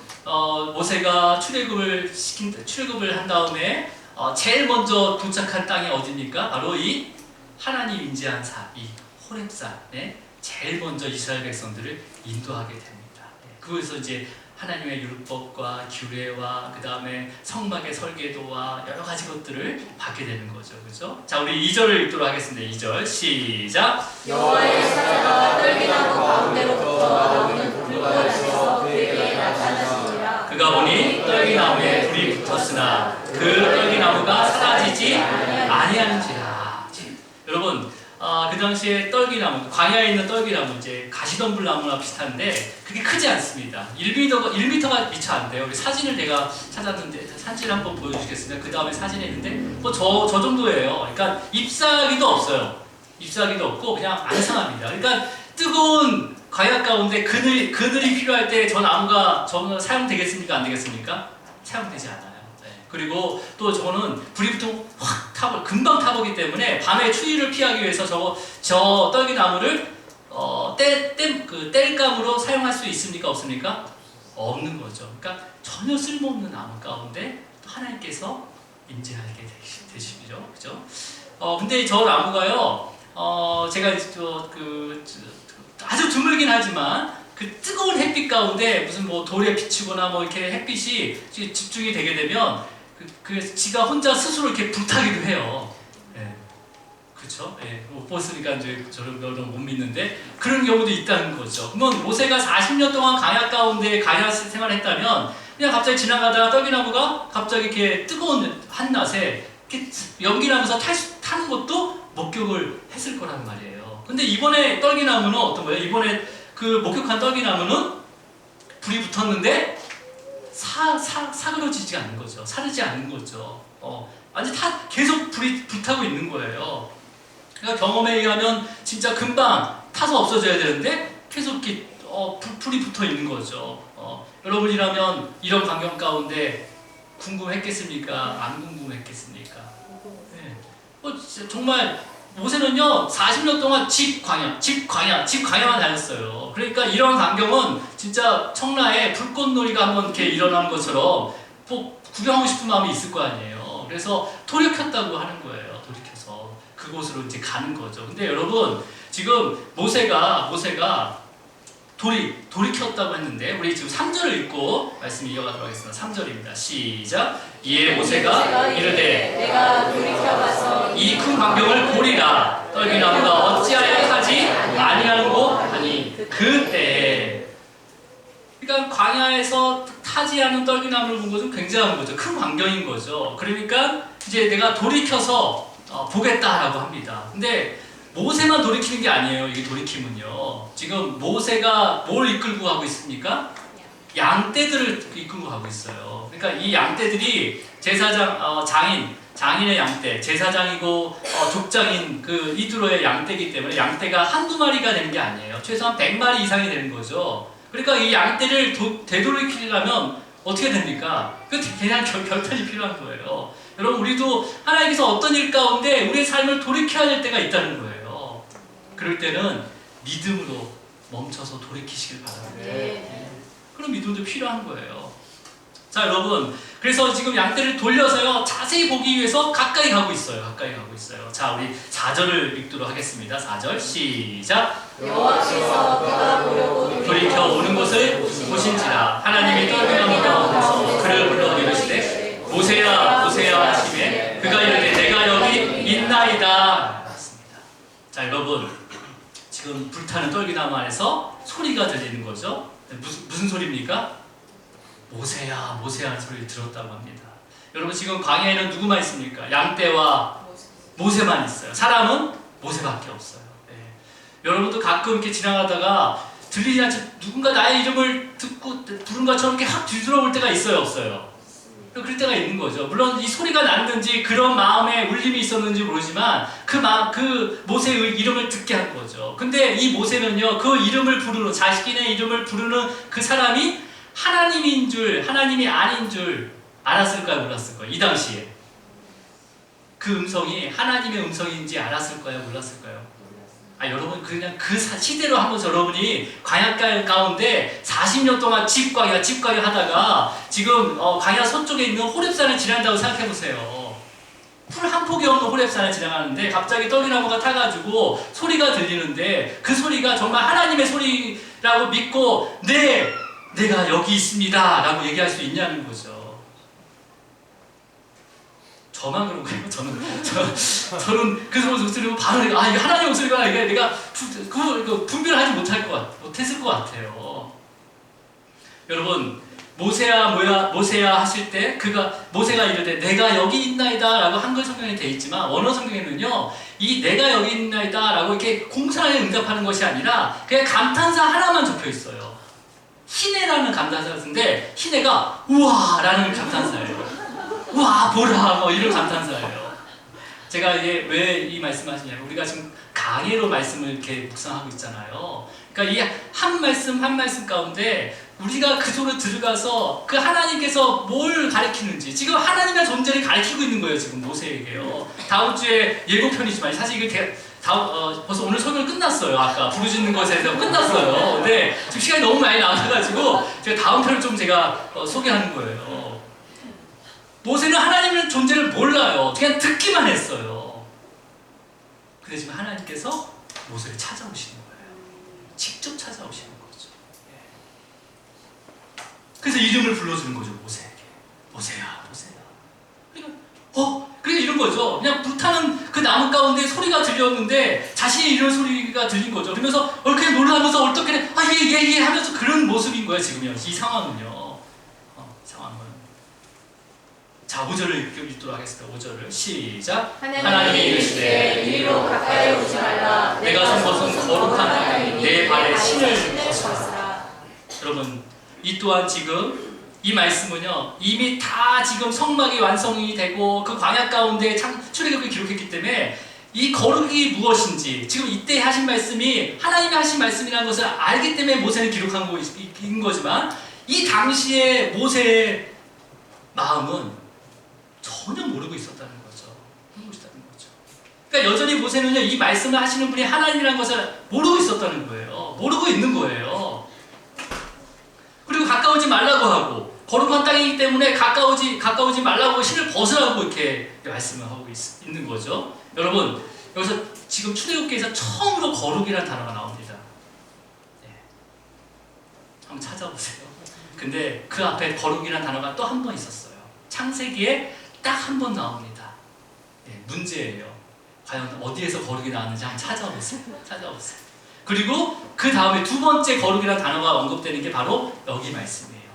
모세가 출애굽을 한 다음에 제일 먼저 도착한 땅이 어디입니까? 바로 이 하나님 임재한 산, 이 호렙산에 제일 먼저 이스라엘 백성들을 인도하게 됩니다. 그곳에서 이제 하나님의 율법과 규례와 그 다음에 성막의 설계도와 여러 가지 것들을 받게 되는 거죠. 그죠? 자, 우리 2절을 읽도록 하겠습니다. 2절 시작. 여호와의 사자가 떨기나무 가운데로부터 나오는 불꽃에서 그에게 나타나시니라. 그가 보니 떨기나무에 불이 붙었으나 그 떨기나무가 사라지지 아니하는지라. 여러분, 그 당시에 떨기나무, 광야에 있는 떨기나무, 이제 가시덤불나무랑 비슷한데 그게 크지 않습니다. 1m가 미처 안 돼요. 우리 사진을 내가 찾았는데 사진을 한번 보여주시겠습니다. 그 다음에 사진에 있는데 저 정도예요. 그러니까 잎사귀도 없어요. 잎사귀도 없고 그냥 안상합니다. 그러니까 뜨거운 광야 가운데 그늘이 필요할 때 저 나무가 사용되겠습니까? 안 되겠습니까? 사용되지 않아요. 그리고 또 저는 불이 보통 금방 타보기 때문에 밤에 추위를 피하기 위해서 저 떨기나무를 땔감으로 사용할 수 있습니까? 없습니까? 없는 거죠. 그러니까 전혀 쓸모없는 나무 가운데 또 하나님께서 임재하게 되시죠. 그죠? 근데 저 나무가요, 제가 아주 드물긴 하지만 그 뜨거운 햇빛 가운데 무슨 돌에 비추거나 이렇게 햇빛이 집중이 되게 되면 지가 혼자 스스로 이렇게 불타기도 해요. 그렇죠? 못 봤으니까 이제 저런 거는 못 믿는데 그런 경우도 있다는 거죠. 그러면 모세가 40년 동안 광야 가운데 광야 생활을 했다면 그냥 갑자기 지나가다가 떨기나무가 갑자기 이렇게 뜨거운 한낮에 이렇게 연기나면서 타는 것도 목격을 했을 거란 말이에요. 근데 이번에 떨기나무는 어떤 거예요? 이번에 그 목격한 떨기나무는 불이 붙었는데 사그러지지 않는 거죠. 사르지 않는 거죠. 완전 계속 불이 불타고 있는 거예요. 그러니까 경험에 의하면 진짜 금방 타서 없어져야 되는데 계속 이렇게 불이 붙어 있는 거죠. 여러분이라면 이런 광경 가운데 궁금했겠습니까? 안 궁금했겠습니까? 네. 정말 모세는요 40년 동안 집 광야만 다녔어요. 그러니까 이런 광경은 진짜 청라에 불꽃놀이가 한번 이렇게 일어나는 것처럼 꼭 구경하고 싶은 마음이 있을 거 아니에요. 그래서 돌이켰다고 하는 거예요. 돌이켜서 그곳으로 이제 가는 거죠. 근데 여러분 지금 모세가 돌이켰다고 했는데 우리 지금 3절을 읽고 말씀 이어가도록 하겠습니다. 3절입니다. 시작. 이에 모세가 이르되 내가 돌이켜봐서 이 큰 광경을 보리라. 떨기나무가 어찌하여 타지 아니하는고 하니 그때. 그러니까 광야에서 타지 않은 떨기나무를 본 것은 굉장한 거죠. 큰 광경인 거죠. 그러니까 이제 내가 돌이켜서 보겠다라고 합니다. 근데 모세만 돌이키는 게 아니에요. 이게 돌이킴은요. 지금 모세가 뭘 이끌고 가고 있습니까? 양떼들을 이끌고 가고 있어요. 그러니까 이 양떼들이 제사장, 장인의 양떼, 제사장이고 족장인 그 이드로의 양떼이기 때문에 양떼가 한두 마리가 되는 게 아니에요. 최소한 100마리 이상이 되는 거죠. 그러니까 이 양떼를 되돌이키려면 어떻게 됩니까? 그냥 결단이 필요한 거예요. 여러분 우리도 하나님께서 어떤 일 가운데 우리의 삶을 돌이켜야 될 때가 있다는 거예요. 그럴 때는 믿음으로 멈춰서 돌이키시길 바랍니다. 네. 그런 믿음도 필요한 거예요. 자 여러분 그래서 지금 양떼를 돌려서요 자세히 보기 위해서 가까이 가고 있어요. 자 우리 4절을 읽도록 하겠습니다. 4절 시작. 여호와께서 그가 보려고 돌이켜 오는 것을 보신지라 하나님이 떨기나무 가운데서 그를 불러 이르시되 모세야 모세야 하시매 그가 이르되 내가 여기 있나이다. 자 여러분 지금 불타는 떨기나무 안에서 소리가 들리는 거죠. 무슨 소리입니까? 모세야 모세야 하는 소리를 들었다고 합니다. 여러분 지금 광야에는 누구만 있습니까? 양떼와 모세만 있어요. 사람은 모세밖에 없어요. 네. 여러분도 가끔 이렇게 지나가다가 들리지 않죠? 누군가 나의 이름을 듣고 부른 것처럼 이렇게 확 뒤돌아볼 때가 있어요 없어요? 그럴 때가 있는 거죠. 물론 이 소리가 났는지 그런 마음에 울림이 있었는지 모르지만 그 모세의 이름을 듣게 한 거죠. 근데 이 모세는요 그 이름을 부르는 자신의 이름을 부르는 그 사람이 하나님인 줄 하나님이 아닌 줄 알았을까요 몰랐을까요? 이 당시에 그 음성이 하나님의 음성인지 알았을까요 몰랐을까요? 여러분 그냥 그 시대로 한번 여러분이 광야 가운데 40년 동안 집광야 하다가 지금 광야 서쪽에 있는 호렙산을 지난다고 생각해 보세요. 풀 한 폭이 없는 호렙산을 지나가는데 갑자기 떨기나무가 타가지고 소리가 들리는데 그 소리가 정말 하나님의 소리라고 믿고 내가 여기 있습니다 라고 얘기할 수 있냐는 거죠. 저만 그런 거예요. 저는 그 목소리를 바로 이게 하나님의 목소리가 이게 내가 분별하지 못했을 것 같아요. 여러분 모세야 하실 때 모세가 이르되 내가 여기 있나이다 라고 한글 성경에 되어 있지만 원어 성경에는요 이 내가 여기 있나이다 라고 이렇게 공손하게 응답하는 것이 아니라 그냥 감탄사 하나만 적혀 있어요. 희내라는 감탄사인데 희내가 우와 라는 감탄사예요. 와 보라 뭐 이런 감탄사예요. 제가 이게 왜 이 말씀하시냐면 우리가 지금 강해로 말씀을 이렇게 묵상하고 있잖아요. 그러니까 이 한 말씀 가운데 우리가 그 속으로 들어가서 그 하나님께서 뭘 가르치는지 지금 하나님의 존재를 가르치고 있는 거예요. 지금 모세에게요. 다음 주에 예고편이지만 사실 이게 벌써 오늘 설교는 끝났어요. 아까 부르짖는 것에 대해서 끝났어요. 근데 지금 시간이 너무 많이 남아가지고 제가 다음 편을 좀 제가 소개하는 거예요. 모세는 하나님의 존재를 몰라요. 그냥 듣기만 했어요. 근데 지금 하나님께서 모세를 찾아오시는 거예요. 직접 찾아오시는 거죠. 그래서 이름을 불러주는 거죠. 모세에게. 모세야. 그러니까 이런 거죠. 그냥 불타는 그 나무 가운데 소리가 들렸는데 자신이 이런 소리가 들린 거죠. 그러면서 그냥 놀라면서 어떻게 예 하면서 그런 모습인 거예요. 지금요. 이 상황은요. 자, 5절을 읽도록 하겠습니다. 5절을 시작. 하나님이 이르시되 이리로 가까이 오지 말라. 내가 선 것은 거룩한 하나님이 내 발에 신을 벗으라. 여러분 이 또한 지금 이 말씀은요 이미 다 지금 성막이 완성이 되고 그 광야 가운데 출애굽을 기록했기 때문에 이 거룩이 무엇인지 지금 이때 하신 말씀이 하나님이 하신 말씀이라는 것을 알기 때문에 모세는 기록한 것인 거지만 이 당시에 모세의 마음은 전혀 모르고 있었다는 거죠. 모르고 있었다는 거죠. 그러니까 여전히 모세는요, 이 말씀을 하시는 분이 하나님이라는 것을 모르고 있었다는 거예요. 모르고 있는 거예요. 그리고 가까우지 말라고 하고 거룩한 땅이기 때문에 가까우지 말라고 신을 벗으라고 이렇게 말씀을 하고 있는 거죠. 여러분, 여기서 지금 출애굽기에서 처음으로 거룩이라는 단어가 나옵니다. 네. 한번 찾아보세요. 근데 그 앞에 거룩이라는 단어가 또 한 번 있었어요. 창세기에 딱 한 번 나옵니다. 네, 문제예요. 과연 어디에서 거룩이 나왔는지 한번 찾아보세요. 그리고 그 다음에 두 번째 거룩이라는 단어가 언급되는 게 바로 여기 말씀이에요.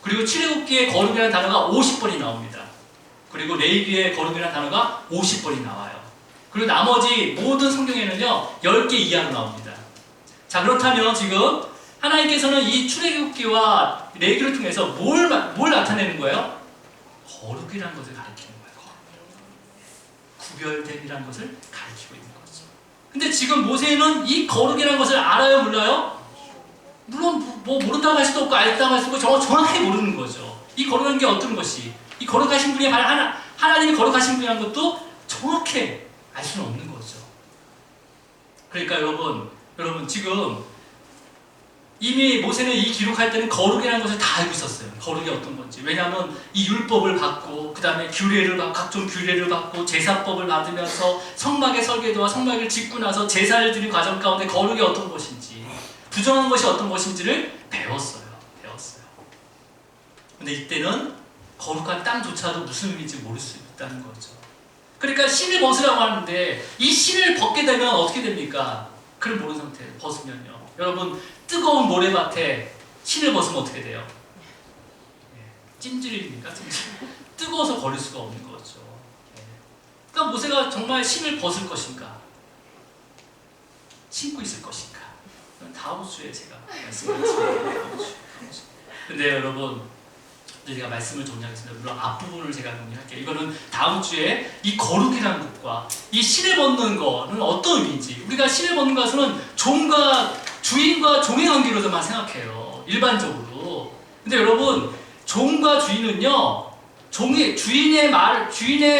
그리고 출애굽기에 거룩이라는 단어가 50번이 나옵니다. 그리고 레위기에 거룩이라는 단어가 50번이 나와요. 그리고 나머지 모든 성경에는요 10개 이하로 나옵니다. 자, 그렇다면 지금 하나님께서는 이 출애굽기와 레위기를 통해서 뭘 나타내는 거예요? 거룩이라는 것을 가리키는 거예요. 구별됨이라는 것을 가리키고 있는 거죠. 근데 지금 모세는 이 거룩이라는 것을 알아요, 몰라요? 물론 뭐 모른다고 할 수도 없고 알다고 할 수도 없고 정확히 모르는 거죠. 이 거룩한 게 어떤 것이, 이 거룩하신 분이 하나님이 거룩하신 분이라는 것도 정확히 알 수는 없는 거죠. 그러니까 여러분 지금 이미 모세는 이 기록할 때는 거룩이라는 것을 다 알고 있었어요. 거룩이 어떤 건지. 왜냐하면 이 율법을 받고 그 다음에 각종 규례를 받고 제사법을 받으면서 성막의 설계도와 성막을 짓고 나서 제사를 드린 과정 가운데 거룩이 어떤 것인지, 부정한 것이 어떤 것인지를 배웠어요. 근데 이때는 거룩한 땅조차도 무슨 의미인지 모를 수 있다는 거죠. 그러니까 신을 벗으라고 하는데 이 신을 벗게 되면 어떻게 됩니까? 그걸 모르는 상태에 벗으면요. 여러분, 뜨거운 모래밭에 신을 벗으면 어떻게 돼요? 찜질입니까? 뜨거워서 걸을 수가 없는 거죠. 그러니까 모세가 정말 신을 벗을 것인가? 신고 있을 것인가? 다음 주에 제가 말씀을 드릴게요. 근데 여러분, 제가 말씀을 정리하겠습니다. 물론 앞부분을 제가 정리할게요. 이거는 다음 주에 이 거룩이라는 것과 이 신을 벗는 것은 어떤 의미인지, 우리가 신을 벗는 것은 주인과 종의 관계로서만 생각해요. 일반적으로. 근데 여러분, 종과 주인은요, 주인의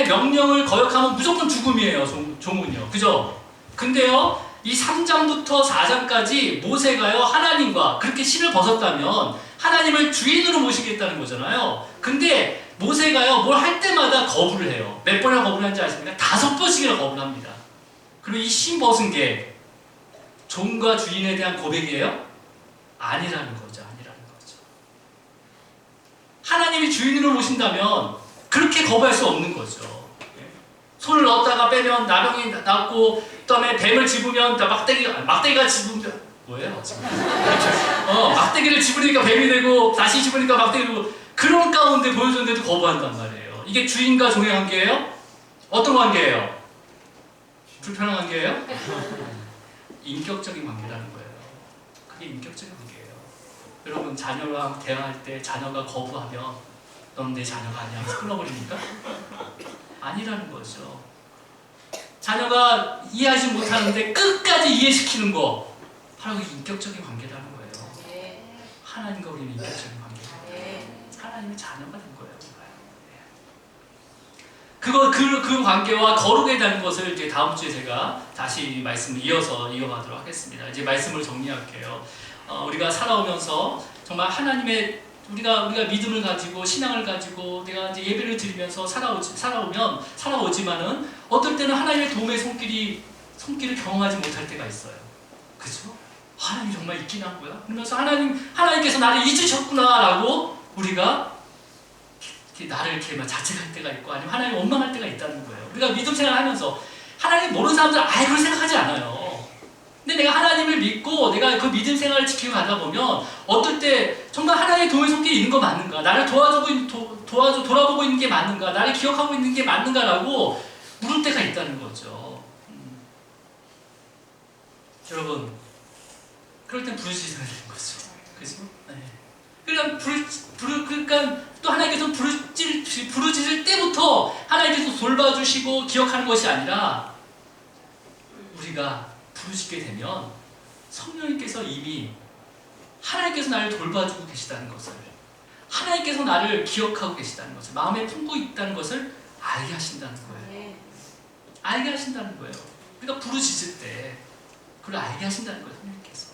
명령을 거역하면 무조건 죽음이에요. 종은요. 그죠? 근데요, 이 3장부터 4장까지 모세가요, 하나님과 그렇게 신을 벗었다면 하나님을 주인으로 모시겠다는 거잖아요. 근데 모세가요, 뭘 할 때마다 거부를 해요. 몇 번이나 거부를 하는지 아십니까? 5번씩이나 거부를 합니다. 그리고 이 신 벗은 게 종과 주인에 대한 고백이에요? 아니라는 거죠. 하나님이 주인으로 모신다면 그렇게 거부할 수 없는 거죠. 손을 넣었다가 빼면 나병이 낫고, 그 다음에 뱀을 집으면 막대기가 집으면 뭐예요? 막대기를 집으니까 뱀이 되고 다시 집으니까 막대기 되고, 그런 가운데 보여줬는데도 거부한단 말이에요. 이게 주인과 종의 관계예요? 어떤 관계예요? 불편한 관계예요? 인격적인 관계라는 거예요. 그게 인격적인 관계예요. 여러분, 자녀랑 대화할 때 자녀가 거부하면 넌 내 자녀가 아니야 해서 끊어버립니까? 아니라는 거죠. 자녀가 이해하지 못하는데 끝까지 이해시키는 거, 바로 인격적인 관계라는 거예요. 하나님과 우리는 인격적인 관계예요. 하나님의 자녀가 된 거예요. 그 관계와 거룩에 대한 것을 이제 다음 주에 제가 다시 말씀을 이어가도록 하겠습니다. 이제 말씀을 정리할게요. 우리가 살아오면서 정말 하나님의 우리가 믿음을 가지고 신앙을 가지고 내가 이제 예배를 드리면서 살아오지만은 어떨 때는 하나님의 도움의 손길을 경험하지 못할 때가 있어요. 그죠? 하나님 정말 있긴 한거야? 그러면서 하나님께서 나를 잊으셨구나라고 우리가 나를 이렇게 자책할 때가 있고, 아니면 하나님 원망할 때가 있다는 거예요. 우리가 믿음 생활하면서 하나님 모르는 사람들은 아예 그걸 생각하지 않아요. 근데 내가 하나님을 믿고 내가 그 믿음 생활을 지키고 가다 보면 어떨 때 정말 하나님의 도움의 손길이 있는 거 맞는가? 나를 돌아보고 있는 게 맞는가? 나를 기억하고 있는 게 맞는가라고 물을 때가 있다는 거죠. 여러분, 그럴 땐 부르짖어야 되는 거죠. 그죠? 네. 그러니까 또 하나님께서 부르짖을 때부터 하나님께서 돌봐주시고 기억하는 것이 아니라 우리가 부르짖게 되면 성령님께서 이미 하나님께서 나를 돌봐주고 계시다는 것을, 하나님께서 나를 기억하고 계시다는 것을, 마음에 품고 있다는 것을 알게 하신다는 거예요. 알게 하신다는 거예요. 우리가 부르짖을 때 그걸 알게 하신다는 거예요, 하나님께서.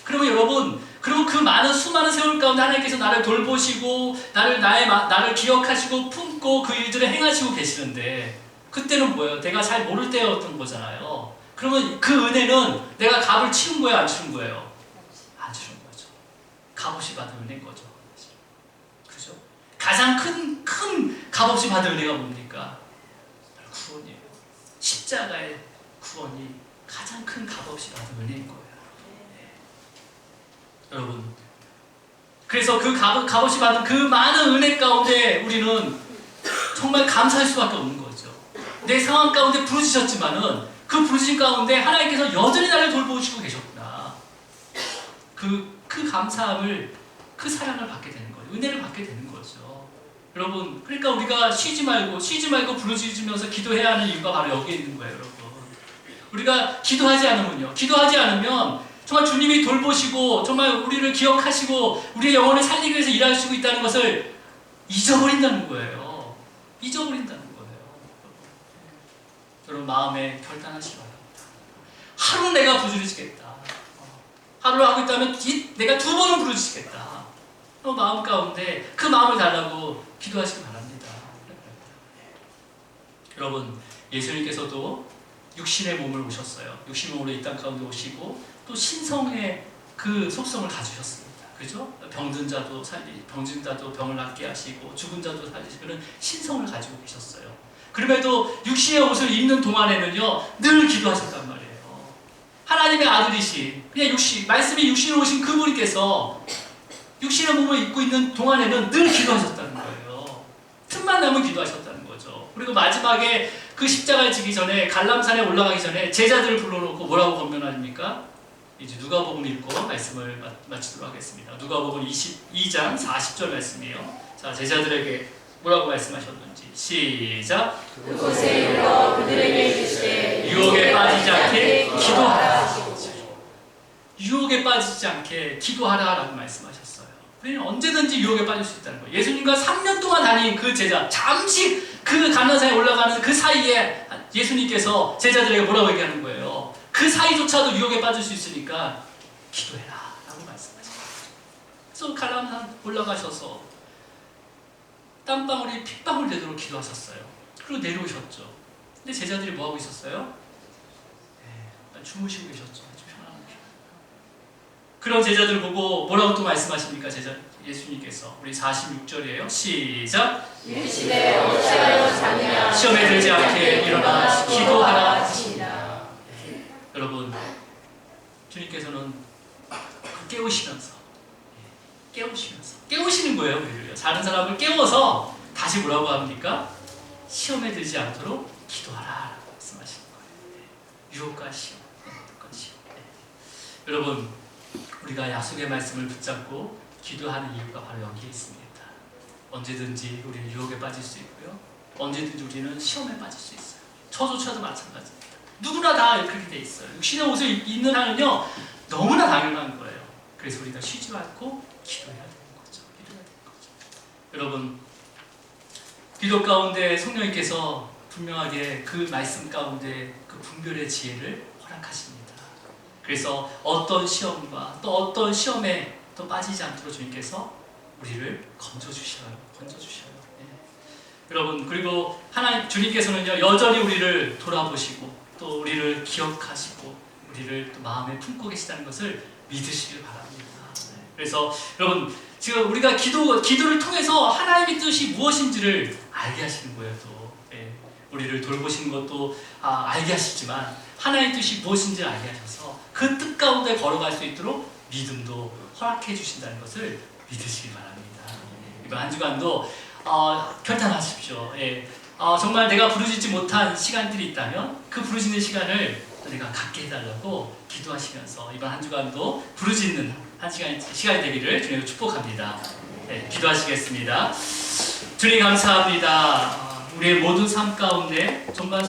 그러면 여러분, 그리고 그 많은 수많은 세월 가운데 하나님께서 나를 돌보시고 나를 기억하시고 품고 그 일들을 행하시고 계시는데, 그때는 뭐예요? 내가 잘 모를 때였던 거잖아요. 그러면 그 은혜는 내가 값을 치른 거예요, 안 치른 거예요? 안 치른 거죠. 값없이 받은 은혜인 거죠. 그죠? 가장 큰 값없이 받은 은혜가 뭡니까? 바로 구원이에요. 십자가의 구원이 가장 큰 값없이 받은 은혜인 거예요. 네. 여러분, 그래서 그 값없이 받은 그 많은 은혜 가운데 우리는 정말 감사할 수밖에 없는 거죠. 내 상황 가운데 부르짖었지만은 그 부르짖음 가운데 하나님께서 여전히 나를 돌보시고 계셨구나. 그 감사함을, 그 사랑을 받게 되는 거예요. 은혜를 받게 되는 거죠. 여러분, 그러니까 우리가 쉬지 말고 부르짖으면서 기도해야 하는 이유가 바로 여기에 있는 거예요, 여러분. 우리가 기도하지 않으면 정말 주님이 돌보시고 정말 우리를 기억하시고 우리의 영혼을 살리기 위해서 일하시고 있다는 것을 잊어버린다는 거예요. 잊어버린다는 거예요. 여러분, 마음에 결단하시기 바랍니다. 하루 내가 부르짖겠다. 하루를 하고 있다면 내가 2번은 부르짖겠다. 마음 가운데 그 마음을 달라고 기도하시기 바랍니다. 여러분, 예수님께서도 육신의 몸을 오셨어요. 육신의 몸으로 이 땅 가운데 오시고 또 신성의 그 속성을 가지셨습니다. 그죠? 병든 자도 병을 낫게 하시고 죽은 자도 살리시고 그런 신성을 가지고 계셨어요. 그럼에도 육신의 옷을 입는 동안에는요, 늘 기도하셨단 말이에요. 하나님의 아들이신, 그냥 말씀이 육신으로 오신 그분께서 육신의 몸을 입고 있는 동안에는 늘 기도하셨다는 거예요. 틈만 나면 기도하셨다는 거죠. 그리고 마지막에 그 십자가를 지기 전에, 갈람산에 올라가기 전에 제자들을 불러놓고 뭐라고 권면하십니까? 이제 누가복음 읽고 말씀을 마치도록 하겠습니다. 누가복음 22장 40절 말씀이에요. 자, 제자들에게 뭐라고 말씀하셨는지 시작. 그곳에 이르러 그들에게 이르시되 유혹에 빠지지 않게 기도하라. 유혹에 빠지지 않게 기도하라라고 말씀하셨어요. 우리는 언제든지 유혹에 빠질 수 있다는 거예요. 예수님과 3년 동안 다닌 그 제자, 잠시 그 감난산에 올라가는 그 사이에 예수님께서 제자들에게 뭐라고 얘기하는 거예요? 그 사이조차도 유혹에 빠질 수 있으니까 기도해라 라고 말씀하셨어요. 그래서 갈람산 올라가셔서 땀방울이 핏방울 되도록 기도하셨어요. 그리고 내려오셨죠. 근데 제자들이 뭐하고 있었어요? 주무시고 계셨죠. 아주 편안하게. 그런 제자들 보고 뭐라고 또 말씀하십니까? 예수님께서. 우리 46절이에요. 시작. 이르시되 어찌하여 자느냐 시험에 들지 않게 일어나 기도하라 하시니라. 여러분, 주님께서는 깨우시면서 깨우시는 거예요. 우리를요. 다른 사람을 깨워서 다시 뭐라고 합니까? 시험에 들지 않도록 기도하라 라고 말씀하시는 거예요. 유혹과 시험, 유혹과 시험. 여러분, 우리가 약속의 말씀을 붙잡고 기도하는 이유가 바로 여기에 있습니다. 언제든지 우리는 유혹에 빠질 수 있고요, 언제든지 우리는 시험에 빠질 수 있어요. 저조차도 마찬가지입니다. 누구나 다 그렇게 돼 있어요. 육신의 옷을 입는 한은요, 너무나 당연한 거예요. 그래서 우리가 쉬지 않고 기도해야 되는 거죠. 여러분, 기도 가운데 성령님께서 분명하게 그 말씀 가운데 그 분별의 지혜를 허락하십니다. 그래서 어떤 시험과 또 어떤 시험에 또 빠지지 않도록 주님께서 우리를 건져주셔요. 여러분, 그리고 주님께서는요, 여전히 우리를 돌아보시고 또 우리를 기억하시고 우리를 또 마음에 품고 계시다는 것을 믿으시길 바랍니다. 그래서 여러분, 지금 우리가 기도를 통해서 하나님의 뜻이 무엇인지를 알게 하시는 거예요. 또 우리를 돌보시는 것도 알게 하시지만 하나님의 뜻이 무엇인지를 알게 하셔서 그 뜻 가운데 걸어갈 수 있도록 믿음도 허락해 주신다는 것을 믿으시기 바랍니다. 이번 한 주간도 결단하십시오. 정말 내가 부르짖지 못한 시간들이 있다면 그 부르짖는 시간을 내가 갖게 해달라고 기도하시면서 이번 한 주간도 부르짖는 한 시간이 되기를 주님으로 축복합니다. 기도하시겠습니다. 주님 감사합니다. 우리의 모든 삶 가운데 정말